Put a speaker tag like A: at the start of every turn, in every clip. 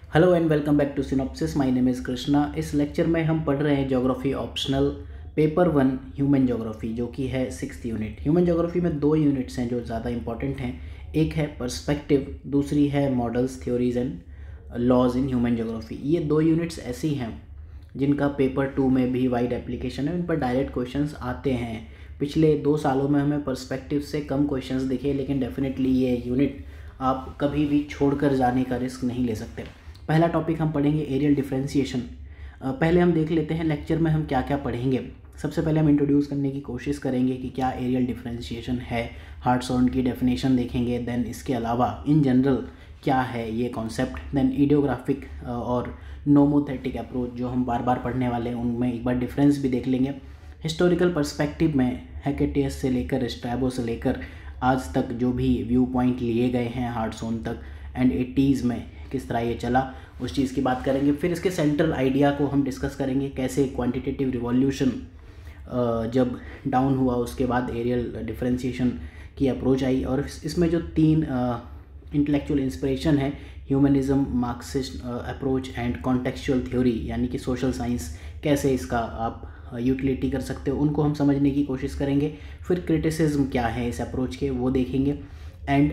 A: Hello and welcome back to synopsis. My name is Krishna. इस lecture में हम पढ़ रहे हैं geography optional paper 1 human geography, जो कि है 6th यूनिट। ह्यूमन ज्योग्राफी में दो यूनिट्स हैं जो ज़्यादा इंपॉर्टेंट हैं। एक है पर्सपेक्टिव, दूसरी है models, theories and laws in human geography. ये दो यूनिट्स ऐसी हैं जिनका पेपर 2 में भी वाइड एप्लीकेशन है, उन पर डायरेक्ट क्वेश्चंस आते हैं। पिछले 2 सालों में हमें पर्सपेक्टिव से कम क्वेश्चंस दिखे, लेकिन डेफिनेटली ये यूनिट आप कभी भी छोड़कर जाने का रिस्क नहीं ले सकते। पहला टॉपिक हम पढ़ेंगे एरियल डिफरेंशिएशन। पहले हम देख लेते हैं लेक्चर में हम क्या क्या पढ़ेंगे। सबसे पहले हम इंट्रोड्यूस करने की कोशिश करेंगे कि क्या एरियल डिफरेंशिएशन है, हार्ट्सऑन की डेफिनेशन देखेंगे। देन इसके अलावा इन जनरल क्या है ये कॉन्सेप्ट। देन इडियोग्राफिक और नोमोथेटिक अप्रोच जो हम बार बार पढ़ने वाले हैं, उनमें एक बार डिफरेंस भी देख लेंगे। हिस्टोरिकल पर्सपेक्टिव में हेकेटियस से लेकर स्ट्रैबो से लेकर आज तक जो भी व्यू पॉइंट लिए गए हैं हार्ट्सऑन तक एंड 80s में किस तरह ये चला, उस चीज़ की बात करेंगे। फिर इसके सेंट्रल आइडिया को हम डिस्कस करेंगे, कैसे क्वांटिटेटिव रिवॉल्यूशन जब डाउन हुआ उसके बाद एरियल डिफरेंशिएशन की अप्रोच आई। और इसमें जो 3 इंटेलेक्चुअल इंस्पिरेशन है, humanism, Marxist approach and contextual theory, यानी कि सोशल साइंस, कैसे इसका आप यूटिलिटी कर सकते हो, उनको हम समझने की कोशिश करेंगे। फिर क्रिटिसिज्म क्या है इस अप्रोच के, वो देखेंगे। एंड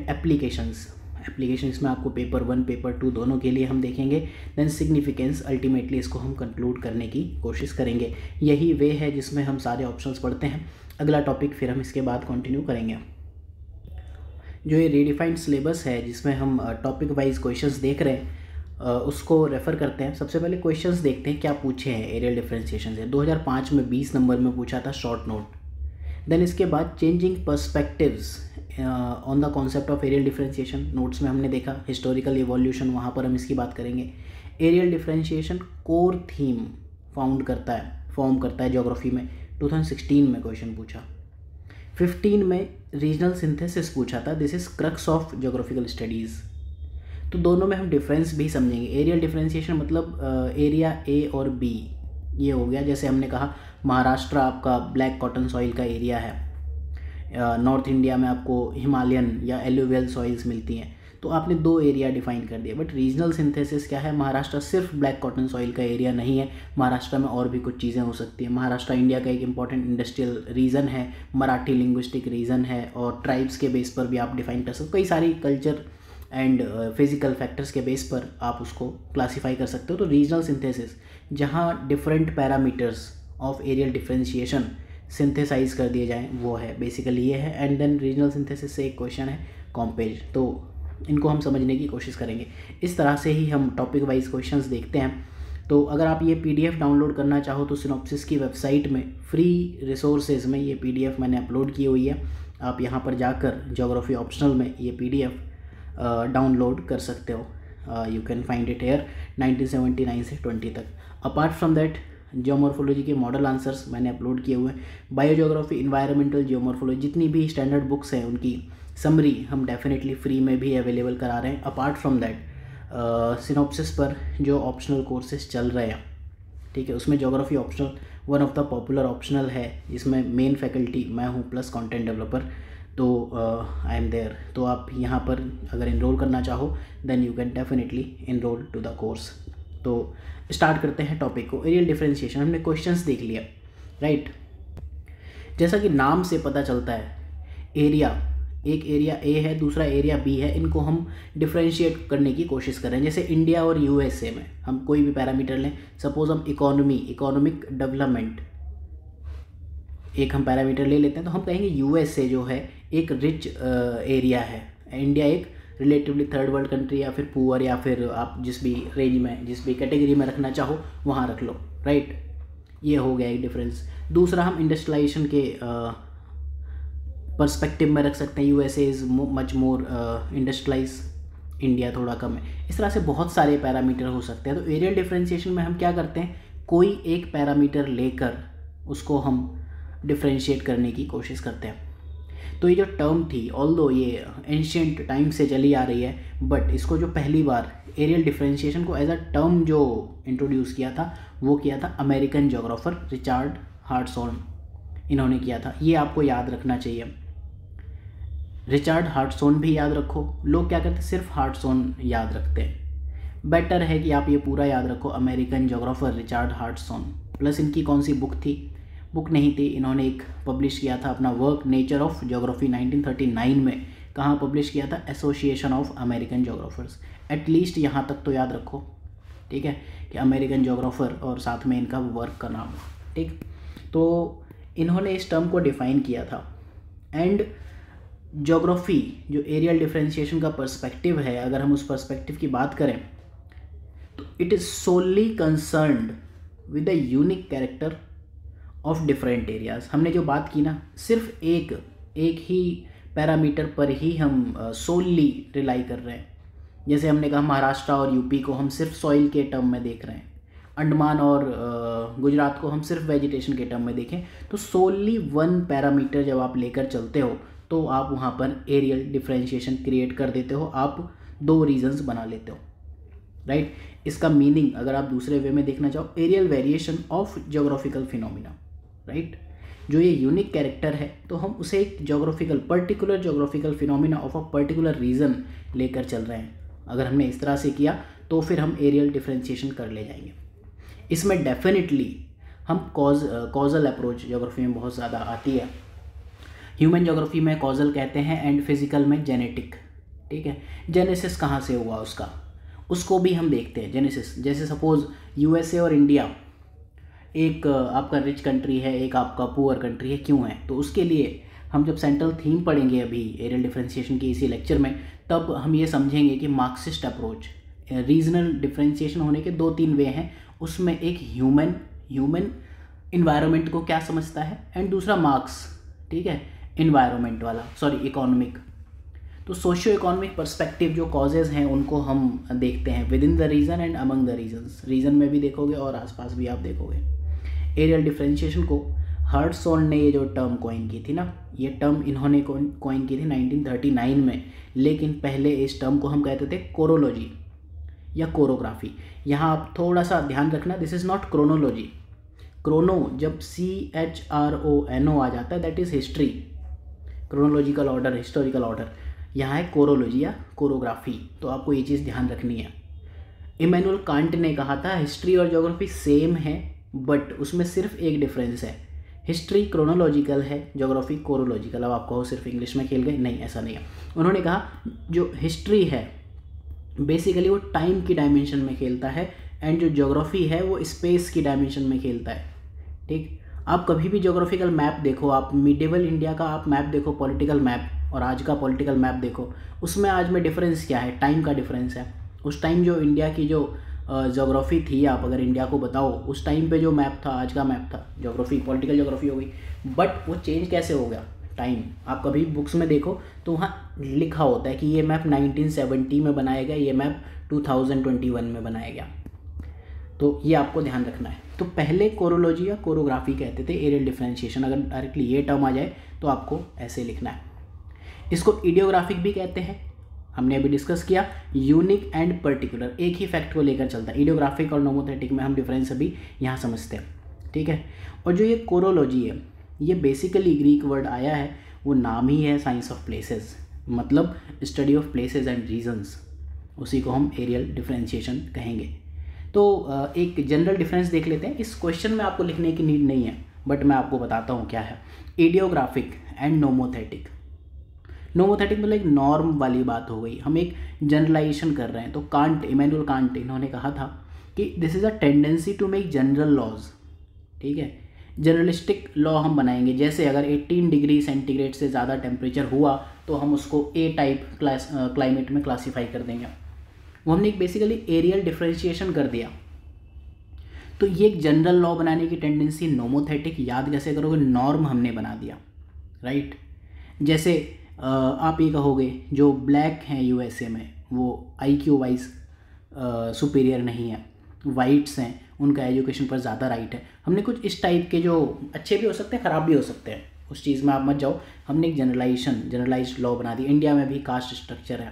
A: एप्लीकेशंस में आपको पेपर 1 पेपर 2 दोनों के लिए हम देखेंगे। देन सिग्निफिकेंस, अल्टीमेटली इसको हम कंक्लूड करने की कोशिश करेंगे। यही वे है जिसमें हम सारे ऑप्शंस पढ़ते हैं। अगला टॉपिक फिर हम इसके बाद कंटिन्यू करेंगे। जो ये रीडिफाइंड सिलेबस है जिसमें हम टॉपिक वाइज क्वेश्चंस देख रहे हैं, उसको रेफ़र करते हैं। सबसे पहले क्वेश्चंस देखते हैं क्या पूछे हैं एरियल डिफरेंशिएशन से। 2005 में 20 नंबर में पूछा था शॉर्ट नोट। देन इसके बाद changing perspectives on the concept of aerial differentiation, notes में हमने देखा। हिस्टोरिकल इवोल्यूशन, वहाँ पर हम इसकी बात करेंगे। Aerial differentiation core theme form करता है ज्योग्राफी में। 2016 में क्वेश्चन पूछा। 15 में रीजनल सिंथेसिस पूछा था, this is crux of geographical studies. तो दोनों में हम डिफरेंस भी समझेंगे। एरियल डिफरेंशिएशन मतलब एरिया ए और बी, ये हो गया। जैसे हमने कहा महाराष्ट्र आपका ब्लैक कॉटन सॉइल का एरिया है, नॉर्थ इंडिया में आपको हिमालयन या एलुवियल सॉइल्स मिलती हैं, तो आपने 2 एरिया डिफाइन कर दिया। बट रीजनल सिंथेसिस क्या है, महाराष्ट्र सिर्फ ब्लैक कॉटन सॉइल का एरिया नहीं है, महाराष्ट्र में और भी कुछ चीज़ें हो सकती हैं। महाराष्ट्र इंडिया का एक इंपॉर्टेंट इंडस्ट्रियल रीजन है, मराठी लिंग्विस्टिक रीजन है, और ट्राइब्स के बेस पर भी आप डिफाइन कर सकते हो। कई सारी कल्चर एंड फिजिकल फैक्टर्स के बेस पर आप उसको क्लासीफाई कर सकते हो। तो रीजनल सिंथेसिस जहाँ different parameters of aerial differentiation synthesize कर दिए जाएं, वो है बेसिकली ये है। एंड देन रीजनल सिंथेसिस से एक क्वेश्चन है कॉम्पेज, तो इनको हम समझने की कोशिश करेंगे। इस तरह से ही हम टॉपिक वाइज क्वेश्चंस देखते हैं। तो अगर आप ये PDF डाउनलोड करना चाहो तो सिनॉप्सिस की वेबसाइट में फ्री रिसोर्सेज में ये PDF मैंने अपलोड की हुई है। आप यहाँ पर जाकर ज्योग्राफी ऑप्शनल में ये PDF डाउनलोड कर सकते हो। You can find it here 1979 से 20 तक। अपार्ट फ्रॉम दैट जियोमॉर्फोलॉजी के मॉडल आंसर्स मैंने अपलोड किए हुए हैं। बायोज्योग्राफी, इन्वायरमेंटल जियोमॉर्फोलॉजी, जितनी भी स्टैंडर्ड बुक्स हैं उनकी समरी हम डेफिनेटली फ्री में भी अवेलेबल करा रहे हैं। अपार्ट फ्रॉम दैट सिनॉप्सिस पर जो ऑप्शनल कोर्सेज चल रहे हैं, ठीक है, उसमें geography optional one of the popular optional है, जिसमें मेन फैकल्टी मैं हूँ प्लस कंटेंट डेवलपर, तो आई एम देयर। तो आप यहाँ पर अगर इनरोल करना चाहो then you can definitely enrol to the course. तो स्टार्ट करते हैं टॉपिक को। एरियल डिफरेंशिएशन हमने क्वेश्चंस देख लिया, राइट। जैसा कि नाम से पता चलता है, एरिया, एक एरिया ए है, दूसरा एरिया बी है, इनको हम डिफरेंशिएट करने की कोशिश कर रहे हैं। जैसे इंडिया और USA में हम कोई भी पैरामीटर लें, सपोज हम इकोनॉमिक डेवलपमेंट एक हम पैरामीटर ले लेते हैं, तो हम कहेंगे USA जो है एक रिच एरिया है, इंडिया एक रिलेटिवली थर्ड वर्ल्ड कंट्री, या फिर पुअर, या फिर आप जिस भी रेंज में, जिस भी कैटेगरी में रखना चाहो वहाँ रख लो, राइट। ये हो गया एक डिफरेंस। दूसरा हम इंडस्ट्रियलाइजेशन के पर्सपेक्टिव में रख सकते हैं, USA is much more industrialise, India थोड़ा कम है। इस तरह से बहुत सारे पैरामीटर हो सकते हैं। तो एरियल डिफरेंशिएशन में हम क्या करते हैं, कोई एक पैरामीटर लेकर उसको हम डिफरेंशिएट करने की कोशिश करते हैं। तो ये जो टर्म थी, ऑल्दो ये एंशियंट टाइम से चली आ रही है, बट इसको जो पहली बार एरियल डिफरेंशिएशन को एज अ टर्म जो इंट्रोड्यूस किया था, वो किया था अमेरिकन ज्योग्राफर रिचर्ड हार्ट्सऑन, इन्होंने किया था। ये आपको याद रखना चाहिए। रिचर्ड हार्ट्सऑन भी याद रखो। लोग क्या करते हैं, सिर्फ हार्ट्सऑन याद रखते हैं। बेटर है कि आप ये पूरा याद रखो, अमेरिकन जोग्राफर रिचर्ड हार्टसॉन, प्लस इनकी कौन सी बुक थी, बुक नहीं थी, इन्होंने एक पब्लिश किया था अपना वर्क नेचर ऑफ जोग्राफी 1939 में। कहाँ पब्लिश किया था? Association of American geographers. At least यहाँ तक तो याद रखो, ठीक है, कि अमेरिकन जोग्राफर और साथ में इनका वर्क का नाम, ठीक। तो इन्होंने इस टर्म को डिफ़ाइन किया था। एंड ज्योग्राफी जो एरियल डिफरेंशिएशन का पर्सपेक्टिव है, अगर हम उस पर्सपेक्टिव की बात करें तो it is solely concerned with the unique character of different areas. हमने जो बात की ना, सिर्फ एक ही पैरामीटर पर ही हम सोली रिलाई कर रहे हैं। जैसे हमने कहा महाराष्ट्र और यूपी को हम सिर्फ सॉइल के टर्म में देख रहे हैं, अंडमान और गुजरात को हम सिर्फ वेजिटेशन के टर्म में देखें, तो सोली वन पैरामीटर जब आप लेकर चलते हो तो आप वहाँ पर एरियल डिफरेंशिएशन क्रिएट कर देते हो, आप दो रीजंस बना लेते हो, राइट। इसका मीनिंग अगर आप दूसरे वे में देखना चाहो, aerial variation of geographical phenomena, right. जो ये यूनिक कैरेक्टर है तो हम उसे एक particular geographical phenomena of a particular region लेकर चल रहे हैं। अगर हमने इस तरह से किया तो फिर हम एरियल डिफरेंशिएशन कर ले जाएंगे। इसमें डेफिनेटली हम कॉजल अप्रोच ज्योग्राफी में बहुत ज़्यादा आती है। ह्यूमन ज्योग्राफी में कॉजल कहते हैं एंड फिजिकल में जेनेटिक, ठीक है। जेनेसिस कहाँ से हुआ उसको भी हम देखते हैं। जेनेसिस जैसे सपोज यूएसए और इंडिया एक आपका रिच कंट्री है, एक आपका पुअर कंट्री है, क्यों है? तो उसके लिए हम जब सेंट्रल थीम पढ़ेंगे अभी एरियल डिफरेंशिएशन की इसी लेक्चर में, तब हम ये समझेंगे कि मार्क्सिस्ट अप्रोच, रीजनल डिफरेंशिएशन होने के 2-3 वे हैं। उसमें एक ह्यूमन इन्वायरमेंट को क्या समझता है, एंड दूसरा मार्क्स, ठीक है, इन्वायरमेंट वाला, इकोनॉमिक। तो सोशियो इकोनॉमिक पर्सपेक्टिव जो कॉजेज़ हैं उनको हम देखते हैं within the region and among the regions. Region में भी देखोगे और आसपास भी आप देखोगे। एरियल डिफरेंशिएशन को हार्टसॉन ने ये जो टर्म कॉइन की थी ना, ये टर्म इन्होंने कॉइन की थी 1939 में, लेकिन पहले इस टर्म को हम कहते थे कोरोलॉजी या कोरोग्राफी। यहाँ आप थोड़ा सा ध्यान रखना, this is not chronology. Chrono जब CHRONO आ जाता है that is history, chronological order, historical order. यहाँ है कोरोलॉजी या कोरोग्राफी, तो आपको ये चीज़ ध्यान रखनी है। इमैनुअल कांट ने कहा था हिस्ट्री और ज्योग्राफी सेम है, बट उसमें सिर्फ एक डिफरेंस है, हिस्ट्री क्रोनोलॉजिकल है, ज्योग्राफी कोरोलॉजिकल। अब आप कहो सिर्फ इंग्लिश में खेल गए, नहीं, ऐसा नहीं है। उन्होंने कहा जो हिस्ट्री है बेसिकली वो टाइम की डायमेंशन में खेलता है, एंड जो ज्योग्राफी है वो स्पेस की डायमेंशन में खेलता है, ठीक। आप कभी भी ज्योग्राफिकल मैप देखो, आप मिडिवल इंडिया का आप मैप देखो, पॉलिटिकल मैप, और आज का पॉलिटिकल मैप देखो, उसमें आज में डिफरेंस क्या है? टाइम का डिफरेंस है। उस टाइम जो इंडिया की जो ज्योग्राफी थी, आप अगर इंडिया को बताओ उस टाइम पे जो मैप था, आज का मैप था, ज्योग्राफी, पॉलिटिकल ज्योग्राफी हो गई, बट वो चेंज कैसे हो गया? टाइम। आप कभी बुक्स में देखो तो वहाँ लिखा होता है कि ये मैप 1970 में बनाया गया, ये मैप 2021 में बनाया गया। तो ये आपको ध्यान रखना है। तो पहले कोरोलॉजी या कोरोग्राफी कहते थे एरियल डिफरेंशिएशन, अगर डायरेक्टली ये टर्म आ जाए तो आपको ऐसे लिखना है। इसको इडियोग्राफिक भी कहते हैं, हमने अभी डिस्कस किया। यूनिक एंड पर्टिकुलर, एक ही फैक्ट को लेकर चलता है। इडियोग्राफिक और नोमोथेटिक में हम डिफरेंस अभी यहाँ समझते हैं, ठीक है। और जो ये कोरोलॉजी है, ये बेसिकली ग्रीक वर्ड आया है, वो नाम ही है साइंस ऑफ प्लेसेस, मतलब study of places and regions, उसी को हम एरियल डिफरेंशिएशन कहेंगे। तो एक जनरल डिफरेंस देख लेते हैं। इस क्वेश्चन में आपको लिखने की नीड नहीं है, बट मैं आपको बताता हूँ क्या है। Idiographic and nomothetic. नोमोथेटिक मतलब एक नॉर्म वाली बात हो गई, हम एक जनरलाइजेशन कर रहे हैं। तो कांट, इमैनुअल कांट, इन्होंने कहा था कि this is a tendency to make general laws, ठीक है। जनरलिस्टिक लॉ हम बनाएंगे, जैसे अगर 18 डिग्री सेंटीग्रेड से ज़्यादा टेम्परेचर हुआ तो हम उसको ए टाइप क्लाइमेट में क्लासीफाई कर देंगे। वो हमने एक बेसिकली एरियल डिफरेंशिएशन कर दिया। तो ये एक जनरल लॉ बनाने की टेंडेंसी। नोमोथेटिक याद कैसे करोगे? नॉर्म हमने बना दिया, राइट। जैसे आप ये कहोगे जो ब्लैक हैं यूएसए में वो IQ वाइज सुपीरियर नहीं है, वाइट्स हैं उनका एजुकेशन पर ज़्यादा राइट है। हमने कुछ इस टाइप के, जो अच्छे भी हो सकते हैं ख़राब भी हो सकते हैं, उस चीज़ में आप मत जाओ। हमने एक जनरलाइज्ड लॉ बना दी। इंडिया में भी कास्ट स्ट्रक्चर है,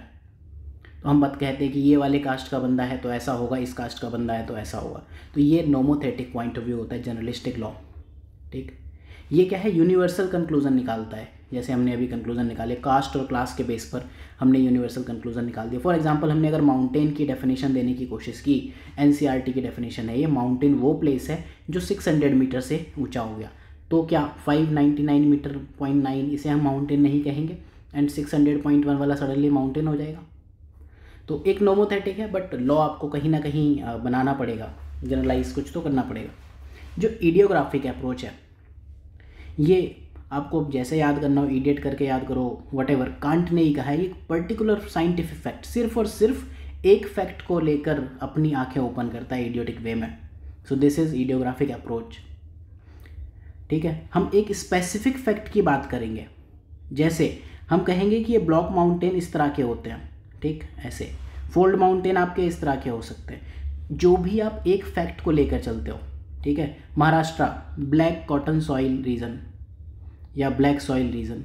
A: तो हम बात कहते हैं कि ये वाले कास्ट का बंदा है तो ऐसा होगा, इस कास्ट का बंदा है तो ऐसा होगा। तो ये नोमोथेटिक पॉइंट ऑफ व्यू होता है, जनरलिस्टिक लॉ, ठीक। ये क्या है? यूनिवर्सल कंक्लूजन निकालता है जैसे हमने अभी कंक्लूजन निकाले कास्ट और क्लास के बेस पर हमने यूनिवर्सल कंक्लूजन निकाल दिया। फॉर एग्जांपल हमने अगर माउंटेन की डेफिनेशन देने की कोशिश की, एनसीईआरटी की डेफिनेशन है ये, माउंटेन वो प्लेस है जो 600 मीटर से ऊंचा हो गया, तो क्या 599 मीटर 0.9 इसे हम माउंटेन नहीं कहेंगे एंड 600.1 वाला सडनली माउंटेन हो जाएगा। तो एक नोमोथेटिक है, बट लॉ आपको कहीं ना कहीं बनाना पड़ेगा, जनरलाइज कुछ तो करना पड़ेगा। जो इडियोग्राफिक अप्रोच है ये आपको जैसे याद करना हो, इडियट करके याद करो, वटेवर, कांट ने ही कहा है, एक पर्टिकुलर साइंटिफिक फैक्ट, सिर्फ और सिर्फ एक फैक्ट को लेकर अपनी आंखें ओपन करता है इडियोटिक वे में। So this is idiographic approach. ठीक है, हम एक स्पेसिफिक फैक्ट की बात करेंगे, जैसे हम कहेंगे कि ये ब्लॉक माउंटेन इस तरह के होते हैं, ठीक, ऐसे फोल्ड माउंटेन आपके इस तरह के हो सकते हैं। जो भी आप एक फैक्ट को लेकर चलते हो, ठीक है, Maharashtra black cotton soil region या ब्लैक सॉइल रीजन,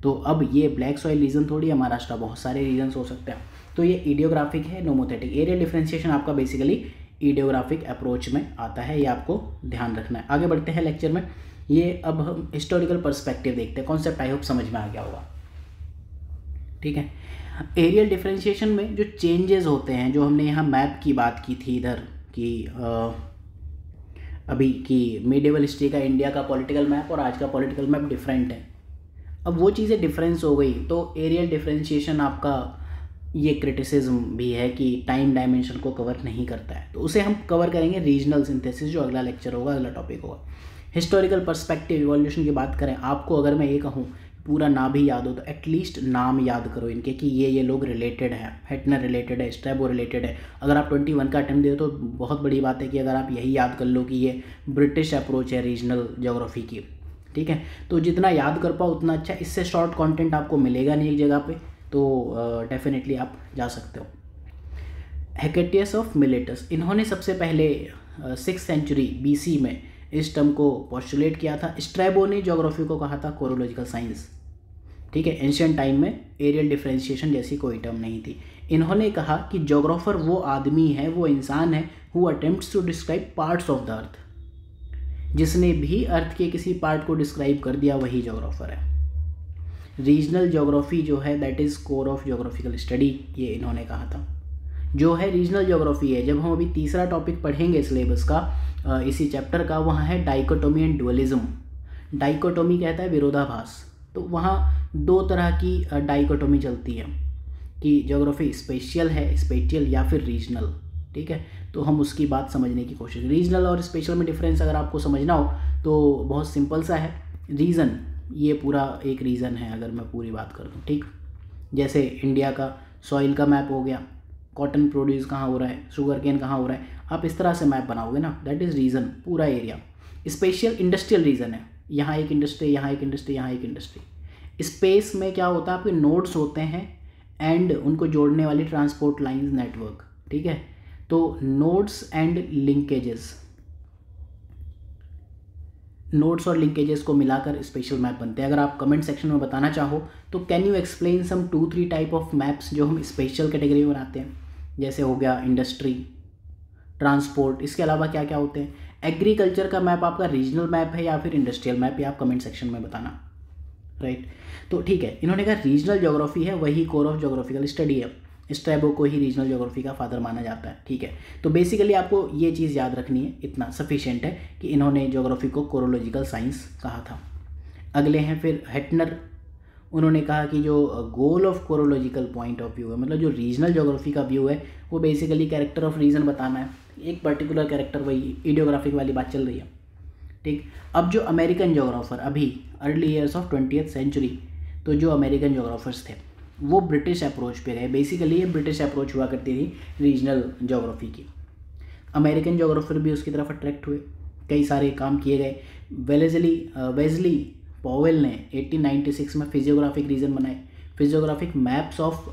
A: तो अब ये ब्लैक सॉइल रीजन थोड़ी है, महाराष्ट्र बहुत सारे रीजन्स हो सकते हैं। तो ये इडियोग्राफिक है, नोमोथेटिक। एरियल डिफरेंशिएशन आपका बेसिकली इडियोग्राफिक अप्रोच में आता है, ये आपको ध्यान रखना है। आगे बढ़ते हैं लेक्चर में। ये अब हम हिस्टोरिकल पर्सपेक्टिव देखते हैं, कॉन्सेप्ट आई होप समझ में आ गया होगा। ठीक है, एरियल डिफरेंशिएशन में जो चेंजेस होते हैं, जो हमने यहाँ मैप की बात की थी इधर कि अभी की मीडिएवल हिस्ट्री का इंडिया का पॉलिटिकल मैप और आज का पॉलिटिकल मैप डिफरेंट है। अब वो चीज़ें डिफरेंस हो गई, तो एरियल डिफरेंशिएशन आपका ये क्रिटिसिज्म भी है कि टाइम डायमेंशन को कवर नहीं करता है, तो उसे हम कवर करेंगे रीजनल सिंथेसिस, जो अगला लेक्चर होगा, अगला टॉपिक होगा। हिस्टोरिकल पर्सपेक्टिव इवोल्यूशन की बात करें, आपको अगर मैं ये कहूँ पूरा ना भी याद हो तो एटलीस्ट नाम याद करो इनके कि ये लोग रिलेटेड हैं। हेटनर रिलेटेड है, स्ट्रैबो रिलेटेड है। अगर आप 21 का अटेम्प्ट दे तो बहुत बड़ी बात है कि अगर आप यही याद कर लो कि ये ब्रिटिश अप्रोच है रीजनल ज्योग्राफी की, ठीक है, तो जितना याद कर पाओ उतना अच्छा। इससे शॉर्ट कंटेंट आपको मिलेगा नहीं एक जगह पे, तो डेफिनेटली आप जा सकते हो। हेकेटियस ऑफ मिलेटस, इन्होंने सबसे पहले 6th सेंचुरी BC में इस टर्म को पोस्टुलेट किया था। स्ट्रैबो ने ज्योग्राफी को कहा था कोरोलॉजिकल साइंस। ठीक है, एंशिएंट टाइम में एरियल डिफरेंशिएशन जैसी कोई टर्म नहीं थी। इन्होंने कहा कि ज्योग्राफर वो आदमी है, वो इंसान है who attempts to describe parts of the earth. जिसने भी अर्थ के किसी पार्ट को डिस्क्राइब कर दिया वही ज्योग्राफर है। रीजनल ज्योग्राफी जो है that is core of geographical study, ये इन्होंने कहा था, जो है रीजनल ज्योग्राफी है। जब हम अभी तीसरा टॉपिक पढ़ेंगे सिलेबस का, इसी चैप्टर का, वहाँ है डाइकोटोमी एंड डुअलिज्म। डाइकोटोमी कहता है विरोधाभास, तो वहाँ दो तरह की डाइकोटोमी चलती है कि ज्योग्राफी स्पेशियल है, स्पेटियल या फिर रीजनल। ठीक है, तो हम उसकी बात समझने की कोशिश। रीजनल और स्पेशल में डिफरेंस अगर आपको समझना हो तो बहुत सिंपल सा है। रीजन ये पूरा एक रीजन है, अगर मैं पूरी बात कर दूँ, ठीक, जैसे इंडिया का सॉइल का मैप हो गया, कॉटन प्रोड्यूस कहाँ हो रहा है, शुगर केन कहाँ हो रहा है, आप इस तरह से मैप बनाओगे ना, दैट इज़ रीजन, पूरा एरिया। स्पेशल इंडस्ट्रियल रीजन है, यहाँ एक इंडस्ट्री, यहाँ एक इंडस्ट्री, यहाँ एक इंडस्ट्री। स्पेस में क्या होता है, आपके नोड्स होते हैं एंड उनको जोड़ने वाली ट्रांसपोर्ट लाइंस नेटवर्क। ठीक है, तो नोड्स एंड लिंकेजेस, नोड्स और लिंकेजेस को मिलाकर स्पेशल मैप बनते हैं। अगर आप कमेंट सेक्शन में बताना चाहो तो can you explain some 2-3 type of maps जो हम स्पेशल कैटेगरी में बनाते हैं, जैसे हो गया इंडस्ट्री, ट्रांसपोर्ट, इसके अलावा क्या क्या होते हैं। एग्रीकल्चर का मैप आपका रीजनल मैप है या फिर इंडस्ट्रियल मैप, या आप कमेंट सेक्शन में बताना, राइट। तो ठीक है, इन्होंने कहा रीजनल ज्योग्राफी है वही कोर ऑफ ज्योग्राफिकल स्टडी है। स्ट्रैबो को ही रीजनल ज्योग्राफी का फादर माना जाता है। ठीक है, तो बेसिकली आपको ये चीज़ याद रखनी है, इतना सफिशिएंट है कि इन्होंने ज्योग्राफी को कोरोलॉजिकल साइंस कहा था। अगले हैं फिर हेटनर, उन्होंने कहा कि जो goal of chorological point of view है, मतलब जो रीजनल ज्योग्राफी का व्यू है वो बेसिकली कैरेक्टर ऑफ रीजन बताना है, एक पर्टिकुलर कैरेक्टर, वही इडियोग्राफिक वाली बात चल रही है। ठीक, अब जो अमेरिकन ज्योग्राफर अभी early years of 20th century, तो जो अमेरिकन ज्योग्राफर्स थे वो ब्रिटिश अप्रोच पे गए। बेसिकली ये ब्रिटिश अप्रोच हुआ करती थी रीजनल ज्योग्राफी की। अमेरिकन ज्योग्राफर भी उसकी तरफ अट्रैक्ट हुए, कई सारे काम किए गए। वेज़ली पॉवेल ने 1896 में फिजियोग्राफिक रीजन बनाए। फिजियोग्राफिक मैप्स ऑफ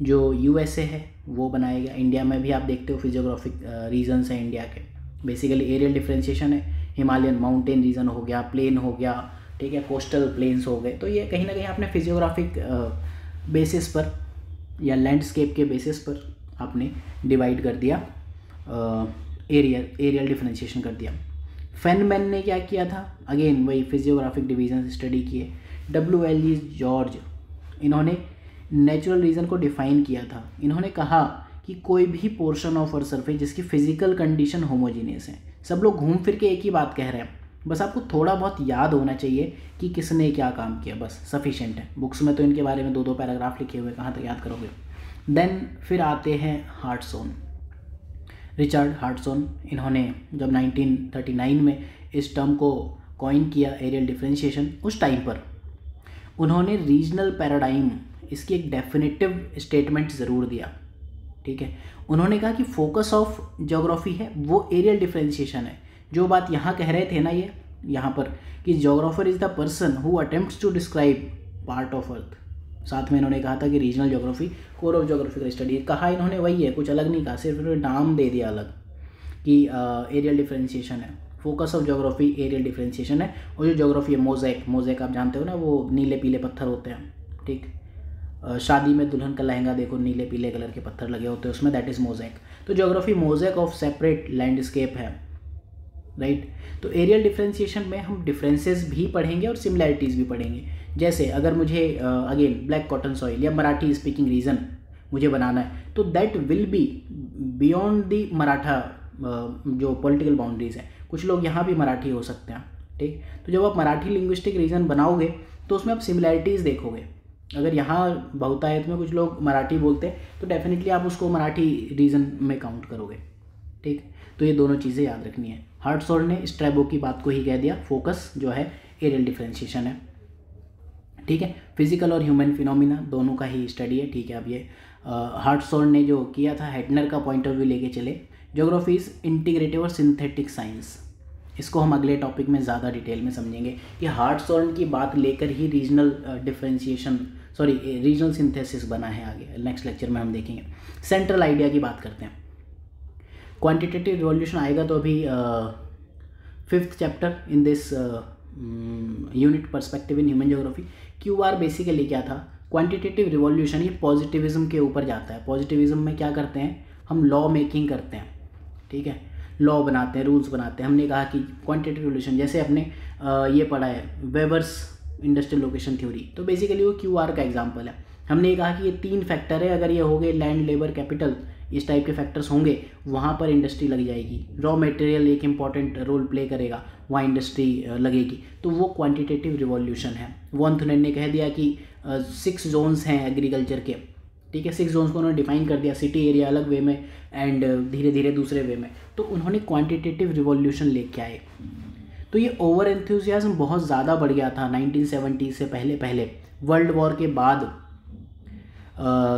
A: जो USA है वो बनाया गया। इंडिया में भी आप देखते हो फिजियोग्राफिक रीजन्स हैं इंडिया के। बेसिकली एरियल डिफरेंशिएशन है, हिमालयन माउंटेन रीजन हो गया, प्लेन हो गया, ठीक है, कोस्टल प्लेन्स हो गए। तो ये कहीं ना कहीं आपने फिजियोग्राफिक बेसिस पर या लैंडस्केप के बेसिस पर आपने डिवाइड कर दिया, एरियल डिफरेंशिएशन कर दिया। फेनमैन ने क्या किया था, अगेन वही फिजियोग्राफिक डिवीजन स्टडी किए। WLG जॉर्ज, इन्होंने नेचुरल रीज़न को डिफाइन किया था। इन्होंने कहा कि कोई भी पोर्शन ऑफ अर्थ सरफेस जिसकी फिजिकल कंडीशन होमोजीनियस है, सब लोग घूम फिर के एक ही बात कह रहे हैं, बस आपको थोड़ा बहुत याद होना चाहिए कि किसने क्या काम किया, बस सफिशेंट है। बुक्स में तो इनके बारे में 2-2 पैराग्राफ लिखे हुए, कहाँ तक याद करोगे। देन फिर आते हैं हार्टसॉन, रिचर्ड हार्टसॉन। इन्होंने जब 1939 में इस टर्म को कॉइन किया, एरियल डिफरेंशिएशन, उस टाइम पर उन्होंने रीजनल पैराडाइम, इसकी एक डेफिनेटिव स्टेटमेंट ज़रूर दिया। ठीक है, उन्होंने कहा कि फोकस ऑफ ज्योग्राफी है वो एरियल डिफरेंशिएशन है। जो बात यहाँ कह रहे थे ना, ये यहाँ पर कि geographer is the person who attempts to describe part of earth, साथ में इन्होंने कहा था कि regional geography core of geographical study, कहा इन्होंने वही है, कुछ अलग नहीं कहा, सिर्फ इन्होंने नाम दे दिया अलग कि एरियल डिफरेंशिएशन है। Focus of geography aerial differentiation है। और जो ज्योग्राफी है, मोज़ेक आप जानते हो ना, वो नीले पीले पत्थर होते हैं। ठीक, शादी में दुल्हन का लहंगा देखो, नीले पीले कलर के पत्थर लगे होते हैं उसमें, दैट इज़ मोज़ेक। तो geography mosaic of separate landscape है, राइट। तो एरियल डिफरेंशिएशन में हम डिफरेंसेस भी पढ़ेंगे और सिमिलैरिटीज़ भी पढ़ेंगे। जैसे अगर मुझे अगेन ब्लैक कॉटन सॉइल या मराठी स्पीकिंग रीजन मुझे बनाना है, तो that will be beyond the Maratha जो पॉलिटिकल बाउंड्रीज हैं। कुछ लोग यहाँ भी मराठी हो सकते हैं। ठीक, तो जब आप मराठी लिंग्विस्टिक रीजन बनाओगे तो उसमें आप सिमिलैरिटीज़ देखोगे। अगर यहाँ बहुतायत में कुछ लोग मराठी बोलते हैं तो डेफिनेटली आप उसको मराठी रीजन में काउंट करोगे। ठीक, तो ये दोनों चीज़ें याद रखनी है। हार्टसॉन ने स्ट्रैबो की बात को ही कह दिया, फोकस जो है एरियल डिफरेंशिएशन है। ठीक है, फिजिकल और ह्यूमन फिनोमिना दोनों का ही स्टडी है। ठीक है, अब ये हार्टसॉन ने जो किया था, हेडनर का पॉइंट ऑफ व्यू लेके चले, ज्योग्राफी इज इंटीग्रेटिव और सिंथेटिक साइंस। इसको हम अगले टॉपिक में ज़्यादा डिटेल में समझेंगे कि हार्टसॉन की बात लेकर ही रीजनल रीजनल सिंथेसिस बना है। आगे नेक्स्ट लेक्चर में हम देखेंगे। सेंट्रल आइडिया की बात करते हैं। क्वांटिटेटिव रिवॉल्यूशन आएगा तो अभी 5th chapter in this unit perspective in human geography. QR basically क्या था, क्वांटिटेटिव रिवॉल्यूशन, ये पॉजिटिविज्म के ऊपर जाता है। पॉजिटिविज्म में क्या करते हैं, हम लॉ मेकिंग करते हैं। ठीक है, लॉ बनाते हैं, रूल्स बनाते हैं। हमने कहा कि क्वांटिटेटिव रिवॉल्यूशन, जैसे अपने ये पढ़ा है वेबर्स इंडस्ट्रियल लोकेशन थ्योरी, तो बेसिकली वो QR का एग्जांपल है। हमने ये कहा कि ये 3 फैक्टर है, अगर ये हो गए लैंड, लेबर, कैपिटल, इस टाइप के फैक्टर्स होंगे, वहाँ पर इंडस्ट्री लग जाएगी। रॉ मटेरियल एक इंपॉर्टेंट रोल प्ले करेगा, वहाँ इंडस्ट्री लगेगी, तो वो क्वांटिटेटिव रिवॉल्यूशन है। वॉन्थनेन ने कह दिया कि 6 जोन्स हैं एग्रीकल्चर के। ठीक है, 6 जोन्स को उन्होंने डिफाइन कर दिया, सिटी एरिया अलग वे में एंड धीरे धीरे दूसरे वे में, तो उन्होंने क्वांटिटेटिव रिवॉल्यूशन लेके आए। तो ये ओवर एंथुजियाज्म बहुत ज़्यादा बढ़ गया था 1970 से पहले वर्ल्ड वॉर के बाद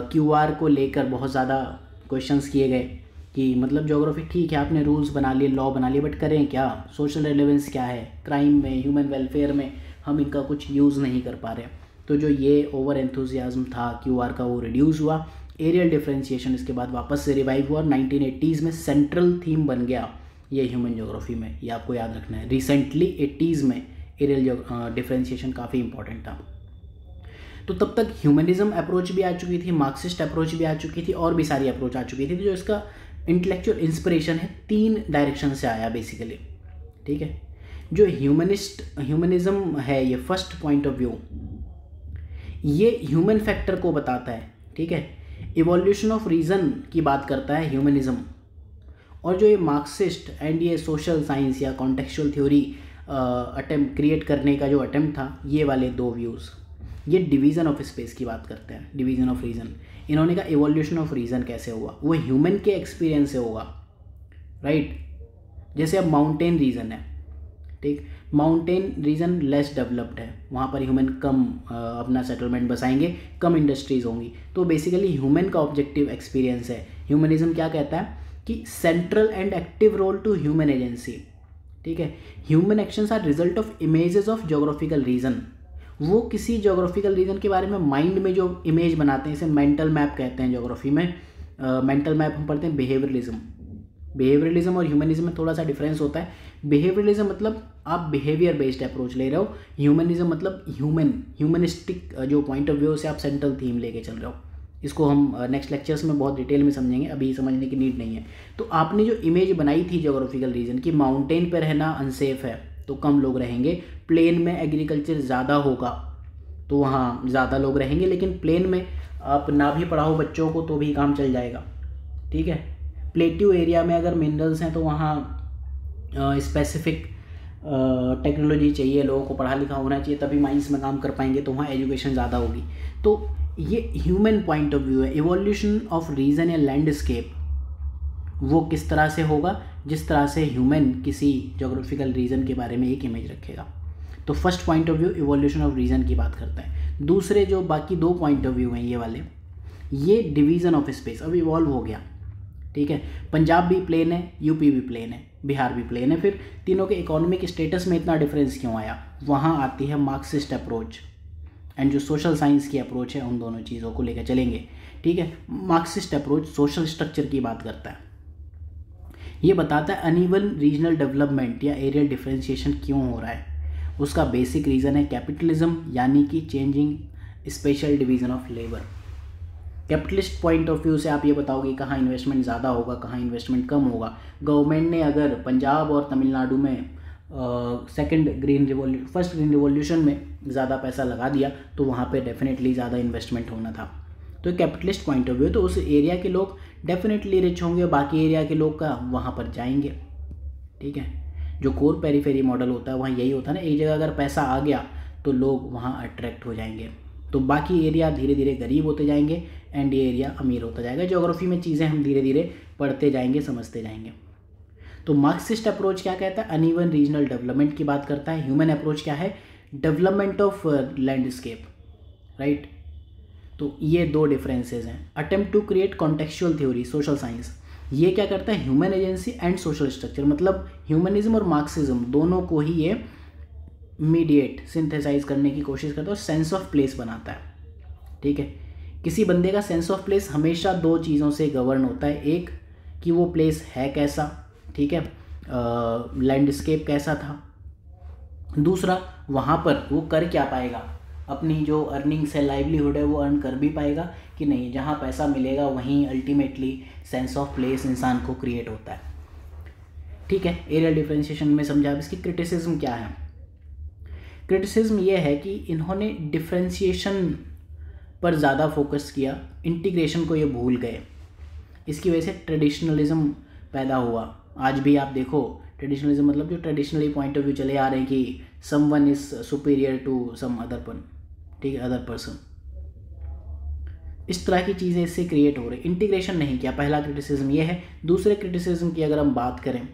A: QR को लेकर बहुत ज़्यादा क्वेश्चंस किए गए कि मतलब ज्योग्राफी ठीक है, आपने रूल्स बना लिए, लॉ बना लिए, बट करें क्या, सोशल रेलेवेंस क्या है, क्राइम में, ह्यूमन वेलफेयर में हम इनका कुछ यूज़ नहीं कर पा रहे। तो जो ये ओवर एंथुजियाज्म था QR का, वो रिड्यूस हुआ। एरियल डिफरेंशिएशन इसके बाद वापस से रिवाइव हुआ और 1980s में सेंट्रल थीम बन गया ये ह्यूमन ज्योग्राफी में। ये आपको याद रखना है। रिसेंटली 80s में एरियल डिफरेंशिएशन काफ़ी इंपॉर्टेंट था। तो तब तक ह्यूमनिज्म अप्रोच भी आ चुकी थी, मार्क्सिस्ट अप्रोच भी आ चुकी थी, और भी सारी अप्रोच आ चुकी थी। तो जो इसका इंटेलेक्चुअल इंस्पिरेशन है 3 डायरेक्शन से आया बेसिकली। ठीक है, जो ह्यूमनिज्म है, ये फर्स्ट पॉइंट ऑफ व्यू, ये ह्यूमन फैक्टर को बताता है। ठीक है, इवोल्यूशन ऑफ रीज़न की बात करता है ह्यूमनिज्म। और जो ये मार्क्सिस्ट एंड ये सोशल साइंस या कॉन्टेक्चुअल थ्योरी अटेम्प्ट क्रिएट करने का जो अटेम्प्ट था, ये वाले 2 व्यूज़, ये डिवीज़न ऑफ स्पेस की बात करते हैं, डिवीज़न ऑफ रीज़न। इन्होंने कहा इवोल्यूशन ऑफ रीज़न कैसे हुआ, वो ह्यूमन के एक्सपीरियंस से होगा, राइट। जैसे अब माउंटेन रीजन है, ठीक, माउंटेन रीजन लेस डेवलप्ड है, वहाँ पर ह्यूमन कम अपना सेटलमेंट बसाएंगे, कम इंडस्ट्रीज होंगी। तो बेसिकली ह्यूमन का ऑब्जेक्टिव एक्सपीरियंस है। ह्यूमनिज्म क्या कहता है कि central and active role to human agency. ठीक है, human actions are result of images of geographical region. वो किसी ज्योग्राफिकल रीजन के बारे में माइंड में जो इमेज बनाते हैं, इसे मेंटल मैप कहते हैं ज्योग्राफी में। मेंटल मैप हम पढ़ते हैं बिहेवियरलिज्म और ह्यूमनिज्म में थोड़ा सा डिफरेंस होता है। बिहेवियरलिज्म मतलब आप बिहेवियर बेस्ड अप्रोच ले रहे हो, ह्यूमनिज्म मतलब ह्यूमनिस्टिक जो पॉइंट ऑफ व्यू से आप सेंट्रल थीम लेके चल रहे हो। इसको हम नेक्स्ट लेक्चर्स में बहुत डिटेल में समझेंगे, अभी समझने की नीड नहीं है। तो आपने जो इमेज बनाई थी जोग्राफिकल रीजन की, माउंटेन पर रहना अनसेफ है तो कम लोग रहेंगे, प्लेन में एग्रीकल्चर ज़्यादा होगा तो वहाँ ज़्यादा लोग रहेंगे, लेकिन प्लेन में आप ना भी पढ़ाओ बच्चों को तो भी काम चल जाएगा, ठीक है। प्लेट्यू एरिया में अगर मिनरल्स हैं तो वहाँ स्पेसिफिक टेक्नोलॉजी चाहिए, लोगों को पढ़ा लिखा होना चाहिए, तभी माइंस में काम कर पाएंगे, तो वहाँ एजुकेशन ज़्यादा होगी। तो ये ह्यूमन पॉइंट ऑफ व्यू है। इवोल्यूशन ऑफ रीजन या लैंडस्केप वो किस तरह से होगा, जिस तरह से ह्यूमन किसी जोग्राफिकल रीजन के बारे में एक इमेज रखेगा। तो first point of view evolution of region की बात करता है। दूसरे जो बाकी दो पॉइंट ऑफ व्यू हैं ये वाले, ये डिवीज़न ऑफ स्पेस अब इवॉल्व हो गया, ठीक है। पंजाब भी प्लेन है, यूपी भी प्लेन है, बिहार भी प्लेन है, फिर तीनों के इकोनॉमिक स्टेटस में इतना डिफरेंस क्यों आया? वहाँ आती है मार्क्सिस्ट अप्रोच एंड जो सोशल साइंस की अप्रोच है, उन दोनों चीज़ों को लेकर चलेंगे, ठीक है। मार्क्सिस्ट अप्रोच सोशल स्ट्रक्चर की बात करता है, ये बताता है अनइवन रीजनल डेवलपमेंट या एरियल डिफरेंशिएशन क्यों हो रहा है। उसका बेसिक रीज़न है कैपिटलिज्म, यानी कि changing special division of labour. Capitalist point of view से आप ये बताओगे कहाँ इन्वेस्टमेंट ज़्यादा होगा, कहाँ इन्वेस्टमेंट कम होगा। गवर्नमेंट ने अगर पंजाब और तमिलनाडु में फर्स्ट ग्रीन रिवॉल्यूशन में ज़्यादा पैसा लगा दिया तो वहाँ पे डेफिनेटली ज़्यादा इन्वेस्टमेंट होना था। तो कैपिटलिस्ट पॉइंट ऑफ व्यू, तो उस एरिया के लोग डेफिनेटली रिच होंगे, बाकी एरिया के लोग का वहाँ पर जाएंगे, ठीक है। जो कोर पेरीफेरी मॉडल होता है वहाँ यही होता है ना, एक जगह अगर पैसा आ गया तो लोग वहाँ अट्रैक्ट हो जाएंगे, तो बाकी एरिया धीरे धीरे गरीब होते जाएंगे एंड ये एरिया अमीर होता जाएगा। ज्योग्राफी में चीज़ें हम धीरे धीरे पढ़ते जाएंगे, समझते जाएंगे। तो मार्क्सिस्ट अप्रोच क्या कहता है? अनइवन रीजनल डेवलपमेंट की बात करता है। ह्यूमन अप्रोच क्या है? Development of landscape, right. तो ये दो डिफरेंसेस हैं। Attempt to create contextual theory, social science, ये क्या करता है? Human agency and social structure, मतलब ह्यूमनिज्म और मार्क्सिज्म दोनों को ही ये मीडिएट सिंथेसाइज करने की कोशिश करता है और सेंस ऑफ प्लेस बनाता है, ठीक है। किसी बंदे का सेंस ऑफ प्लेस हमेशा दो चीज़ों से गवर्न होता है, एक कि वो प्लेस है कैसा, ठीक है, लैंडस्केप कैसा था, दूसरा वहाँ पर वो कर क्या पाएगा, अपनी जो अर्निंग्स है, लाइवलीहुड है, वो अर्न कर भी पाएगा कि नहीं। जहाँ पैसा मिलेगा वहीं अल्टीमेटली सेंस ऑफ प्लेस इंसान को क्रिएट होता है, ठीक है। एरियल डिफरेंशिएशन में समझा। अब इसकी क्रिटिसिज्म क्या है? क्रिटिसिज्म ये है कि इन्होंने डिफरेंशिएशन पर ज़्यादा फोकस किया, इंटीग्रेशन को ये भूल गए। इसकी वजह से ट्रेडिशनलिज्म पैदा हुआ। आज भी आप देखो ट्रेडिशनलिज्म मतलब जो ट्रेडिशनली पॉइंट ऑफ व्यू चले आ रहे हैं कि someone is superior to some other one, ठीक है, अदर पर्सन, इस तरह की चीज़ें इससे क्रिएट हो रही। इंटीग्रेशन नहीं किया, पहला क्रिटिसिज्म ये है। दूसरे क्रिटिसिज्म की अगर हम बात करें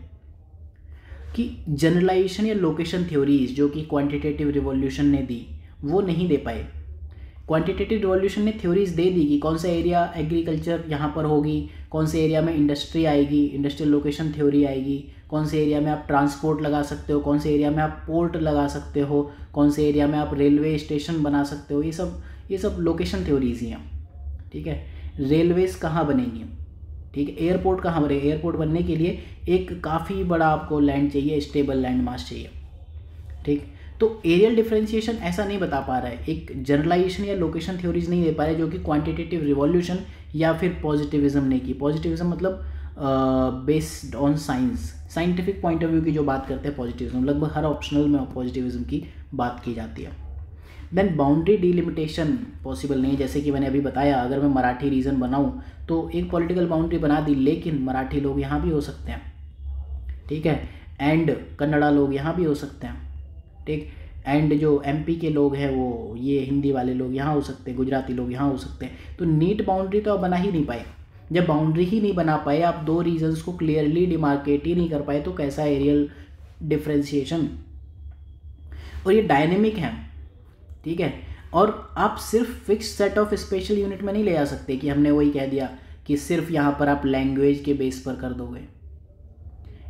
A: कि जनरलाइजेशन या लोकेशन थ्योरीज जो कि क्वांटिटेटिव रिवॉल्यूशन ने दी, वो नहीं दे पाए। क्वांटिटेटिव रिवॉल्यूशन ने थ्योरीज दे दी कि कौन सा एरिया एग्रीकल्चर यहाँ पर होगी, कौन से एरिया में इंडस्ट्री आएगी, इंडस्ट्रियल लोकेशन थ्योरी आएगी, कौन से एरिया में आप ट्रांसपोर्ट लगा सकते हो, कौन से एरिया में आप पोर्ट लगा सकते हो, कौन से एरिया में आप रेलवे स्टेशन बना सकते हो। ये सब लोकेशन थ्योरीज ही हैं, ठीक है। रेलवेज कहाँ बनेंगी, ठीक है, एयरपोर्ट कहाँ बनेगा? एयरपोर्ट बनने के लिए एक काफ़ी बड़ा आपको लैंड चाहिए, स्टेबल लैंड मास चाहिए, ठीक। तो एरियल डिफरेंशिएशन ऐसा नहीं बता पा रहा है, एक जनरलाइजेशन या लोकेशन थ्योरीज नहीं दे पा रहे, जो कि क्वांटिटेटिव रिवॉल्यूशन या फिर पॉजिटिविज्म ने की। पॉजिटिविज्म मतलब based on science, scientific point of view की जो बात करते हैं पॉजिटिविज्म, लगभग हर ऑप्शनल में पॉजिटिविज्म की बात की जाती है। देन बाउंड्री डिलिमिटेशन पॉसिबल नहीं, जैसे कि मैंने अभी बताया, अगर मैं मराठी रीजन बनाऊँ तो एक पॉलिटिकल बाउंड्री बना दी, लेकिन मराठी लोग यहाँ भी हो सकते हैं, ठीक है, एंड कन्नड़ा लोग यहाँ भी हो सकते हैं, ठीक, एंड जो एमपी के लोग हैं वो ये हिंदी वाले लोग यहाँ हो सकते हैं, गुजराती लोग यहाँ हो सकते हैं। तो नीट बाउंड्री तो आप बना ही नहीं पाए। जब बाउंड्री ही नहीं बना पाए, आप दो रीजन्स को क्लियरली डिमार्केट ही नहीं कर पाए, तो कैसा एरियल डिफरेंशिएशन? और ये डायनेमिक है, ठीक है। और आप सिर्फ fix set of special unit में नहीं ले आ सकते कि हमने वही कह दिया कि सिर्फ यहाँ पर आप लैंग्वेज के बेस पर कर दोगे,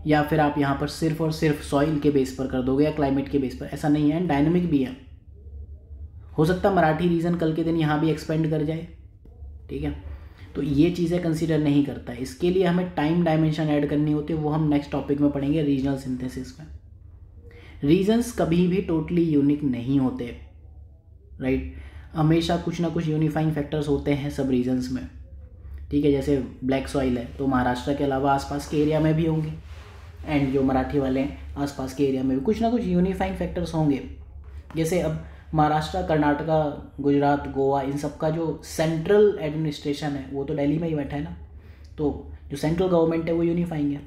A: या फिर आप यहाँ पर सिर्फ और सिर्फ सॉइल के बेस पर कर दोगे या क्लाइमेट के बेस पर। ऐसा नहीं है, डायनेमिक भी है। हो सकता है मराठी रीजन कल के दिन यहाँ भी एक्सपेंड कर जाए, ठीक है। तो ये चीज़ें कंसीडर नहीं करता है। इसके लिए हमें टाइम डायमेंशन ऐड करनी होती है, वो हम नेक्स्ट टॉपिक में पढ़ेंगे रीजनल सिंथेसिस में। रीजन्स कभी भी टोटली यूनिक नहीं होते, राइट। हमेशा कुछ ना कुछ यूनिफाइंग फैक्टर्स होते हैं सब रीजन्स में, ठीक है। जैसे ब्लैक सॉइल है तो महाराष्ट्र के अलावा आसपास के एरिया में भी होंगे, एंड जो मराठी वाले हैं आसपास के एरिया में भी कुछ ना कुछ यूनिफाइंग फैक्टर्स होंगे। जैसे अब महाराष्ट्र, कर्नाटका, गुजरात, गोवा, इन सब का जो सेंट्रल एडमिनिस्ट्रेशन है वो तो दिल्ली में ही बैठा है ना, तो जो सेंट्रल गवर्नमेंट है वो यूनिफाइंग है।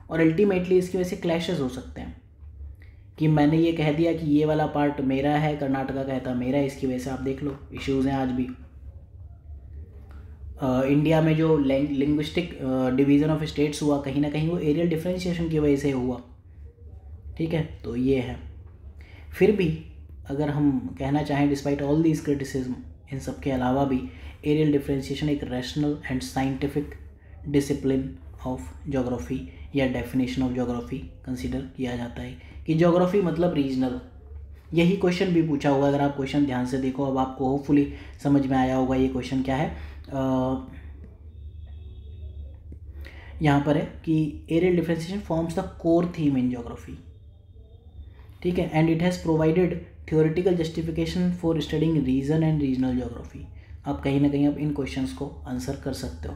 A: और अल्टीमेटली इसकी वजह से क्लैशेस हो सकते हैं कि मैंने ये कह दिया कि ये वाला पार्ट मेरा है, कर्नाटका कहता मेरा है, इसकी वजह से आप देख लो इश्यूज़ हैं आज भी। इंडिया में जो लिंग्विस्टिक डिवीज़न ऑफ स्टेट्स हुआ, कहीं ना कहीं वो एरियल डिफ्रेंशिएशन की वजह से हुआ, ठीक है। तो ये है। फिर भी अगर हम कहना चाहें डिस्पाइट ऑल दीज क्रिटिसिज्म, इन सब के अलावा भी एरियल डिफ्रेंशिएशन एक rational and scientific discipline of geography या डेफिनेशन ऑफ ज्योग्राफी कंसीडर किया जाता है कि ज्योग्राफी मतलब रीजनल। यही क्वेश्चन भी पूछा होगा, अगर आप क्वेश्चन ध्यान से देखो, अब आपको होपफुली समझ में आया होगा ये क्वेश्चन क्या है। यहाँ पर है कि aerial differentiation forms the core theme in geography, ठीक है, and it has provided theoretical justification for studying region and regional geography. आप कहीं ना कहीं आप इन क्वेश्चंस को आंसर कर सकते हो,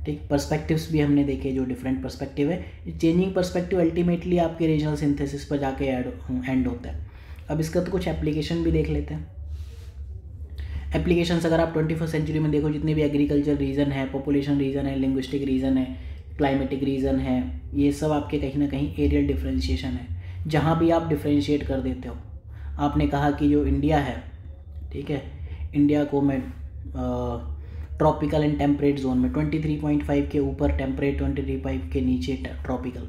A: ठीक। पर्सपेक्टिव्स भी हमने देखे, जो डिफरेंट पर्सपेक्टिव है। चेंजिंग पर्सपेक्टिव अल्टीमेटली आपके रीजनल सिंथेसिस पर जाके एंड होता है। अब इसका तो कुछ एप्लीकेशन भी देख लेते हैं। एप्लीकेशंस अगर आप 21st सेंचुरी में देखो, जितने भी एग्रीकल्चर रीजन है, पॉपुलेशन रीजन है, लिंग्विस्टिक रीजन है, क्लाइमेटिक रीजन है, ये सब आपके कहीं ना कहीं एरियल डिफ्रेंशिएशन है। जहाँ भी आप डिफ्रेंशिएट कर देते हो, आपने कहा कि जो इंडिया है, ठीक है, इंडिया को मैं ट्रॉपिकल एंड टेम्परेट जोन में 23.5 के ऊपर टेम्परेट, 23.5 के नीचे ट्रॉपिकल,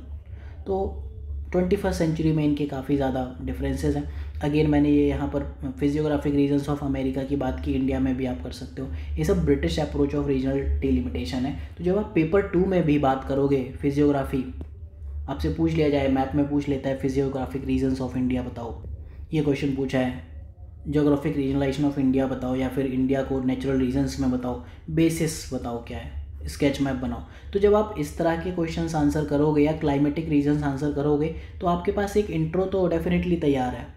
A: तो 21st सेंचुरी में इनके काफ़ी ज़्यादा डिफरेंसेस हैं। अगेन मैंने ये यहाँ पर फिजियोग्राफिक रीजन्स ऑफ अमेरिका की बात की, इंडिया में भी आप कर सकते हो। ये सब British approach of regional delimitation है। तो जब आप पेपर 2 में भी बात करोगे फिजियोग्राफी, आपसे पूछ लिया जाए, मैप में पूछ लेता है फिजियोग्राफिक रीजन्स ऑफ इंडिया बताओ, ये क्वेश्चन पूछा है, ज्योग्राफिक रीजनलाइजेशन ऑफ इंडिया बताओ, या फिर इंडिया को नेचुरल रीजन्स में बताओ, बेसिस बताओ क्या है, स्केच मैप बनाओ। तो जब आप इस तरह के क्वेश्चंस आंसर करोगे या क्लाइमेटिक रीजन्स आंसर करोगे, तो आपके पास एक इंट्रो तो डेफिनेटली तैयार है।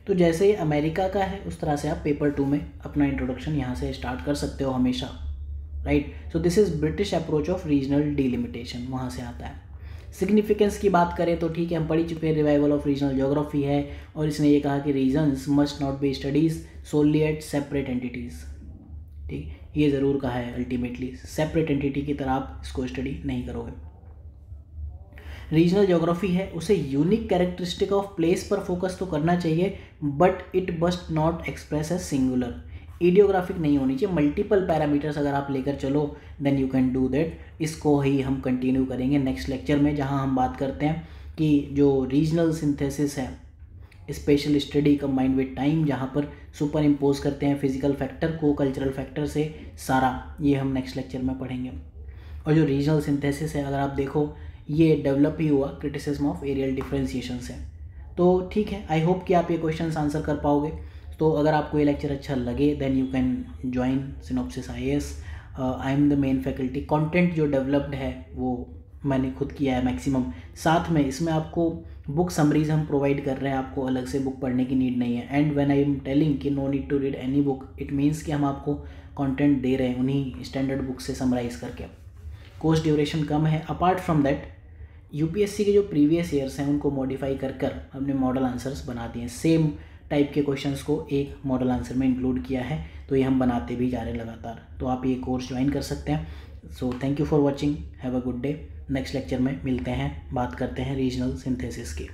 A: तो जैसे ही अमेरिका का है, उस तरह से आप पेपर 2 में अपना इंट्रोडक्शन यहाँ से स्टार्ट कर सकते हो हमेशा, right. So this is British approach of regional delimitation, वहाँ से आता है। सिग्निफिकेंस की बात करें तो ठीक है, हम पढ़ी चुके हैं, रिवाइवल ऑफ रीजनल ज्योग्राफी है, और इसने ये कहा कि regions must not be studies solely at separate entities, ठीक, ये ज़रूर कहा है। अल्टीमेटली सेपरेट एंटिटी की तरह आप इसको स्टडी नहीं करोगे। रीजनल ज्योग्राफी है, उसे यूनिक कैरेक्टरिस्टिक ऑफ प्लेस पर फोकस तो करना चाहिए, but it must not express as singular. Idiographic नहीं होनी चाहिए। मल्टीपल पैरामीटर्स अगर आप लेकर चलो, then you can do that. इसको ही हम कंटिन्यू करेंगे नेक्स्ट लेक्चर में, जहां हम बात करते हैं कि जो रीजनल सिंथेसिस है, special study combined with time, जहाँ पर सुपर इम्पोज करते हैं फिजिकल फैक्टर को कल्चरल फैक्टर से, सारा ये हम नेक्स्ट लेक्चर में पढ़ेंगे। और जो रीजनल सिंथेसिस है, अगर आप देखो, ये डेवलप ही हुआ क्रिटिसिज्म ऑफ एरियल डिफरेंशिएशन से। तो ठीक है, आई होप कि आप ये क्वेश्चंस आंसर कर पाओगे। तो अगर आपको ये लेक्चर अच्छा लगे, then you can join synopsis IAS। I am the main faculty. Content जो डेवलप्ड है वो मैंने खुद किया है मैक्सिमम। साथ में इसमें आपको बुक समरीज हम प्रोवाइड कर रहे हैं, आपको अलग से बुक पढ़ने की नीड नहीं है। And when I am telling कि no need to read any book, it means कि हम आपको कंटेंट दे रहे हैं उन्हीं स्टैंडर्ड बुक से समराइज़ करके। कोर्स ड्यूरेशन कम है। अपार्ट फ्रॉम दैट, UPSC के जो प्रीवियस ईयर्स हैं उनको मॉडिफाई कर हमने मॉडल आंसर्स बना दिए हैं। सेम टाइप के क्वेश्चंस को एक मॉडल आंसर में इंक्लूड किया है, तो ये हम बनाते भी जा रहे हैं लगातार। तो आप ये कोर्स ज्वाइन कर सकते हैं। So thank you for watching, have a good day. Next lecture में मिलते हैं, बात करते हैं रीजनल सिंथेसिस की।